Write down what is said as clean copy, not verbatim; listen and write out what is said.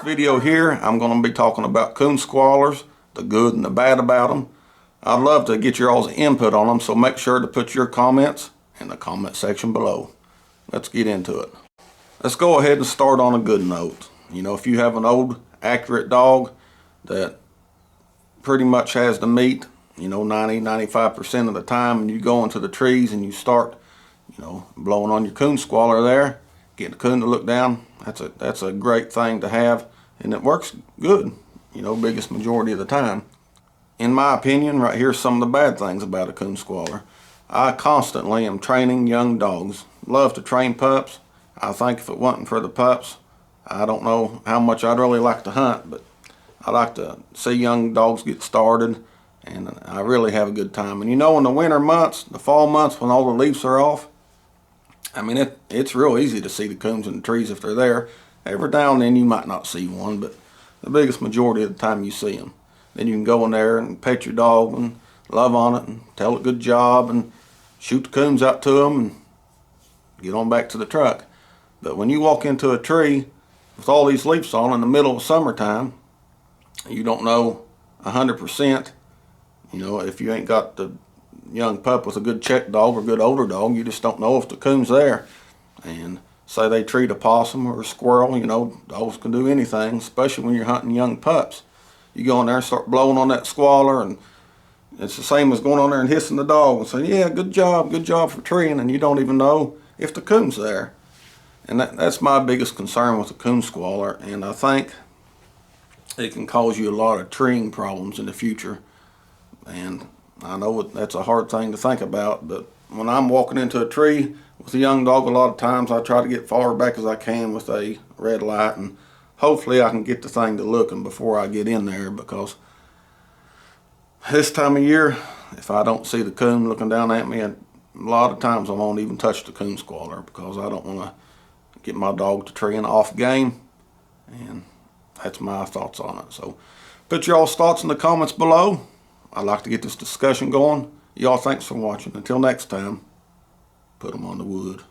video here, I'm going to be talking about coon squallers, the good and the bad about them. I'd love to get your all's input on them, so make sure to put your comments in the comment section below. Let's get into it. Let's go ahead and start on a good note. You know, if you have an old, accurate dog that pretty much has the meat, 90-95% of the time, and you go into the trees and you start, blowing on your coon squaller there, getting the coon to look down, that's a great thing to have, and it works good, biggest majority of the time. In my opinion, right here's some of the bad things about a coon squaller. I constantly am training young dogs. Love to train pups. I think if it wasn't for the pups, I don't know how much I'd really like to hunt, but I like to see young dogs get started, and I really have a good time. And in the winter months, the fall months when all the leaves are off, it's real easy to see the coons in the trees if they're there. Every now and then you might not see one, but the biggest majority of the time you see them. Then you can go in there and pet your dog and love on it and tell it good job and shoot the coons out to them and get on back to the truck. But when you walk into a tree with all these leaves on in the middle of summertime, you don't know 100%, if you ain't got the young pup with a good check dog or good older dog, you just don't know if the coon's there. And say they treat a possum or a squirrel, dogs can do anything, especially when you're hunting young pups. You go in there and start blowing on that squaller, and it's the same as going on there and hissing the dog and saying, yeah, good job for treeing, and you don't even know if the coon's there. And that's my biggest concern with the coon squaller, and I think it can cause you a lot of treeing problems in the future. And I know that's a hard thing to think about, but when I'm walking into a tree with a young dog, a lot of times I try to get far back as I can with a red light, and hopefully I can get the thing to looking before I get in there, because this time of year, if I don't see the coon looking down at me, a lot of times I won't even touch the coon squaller because I don't want to get my dog to treeing off game, and that's my thoughts on it. So put your all's thoughts in the comments below. I'd like to get this discussion going. Y'all, thanks for watching. Until next time, put them on the wood.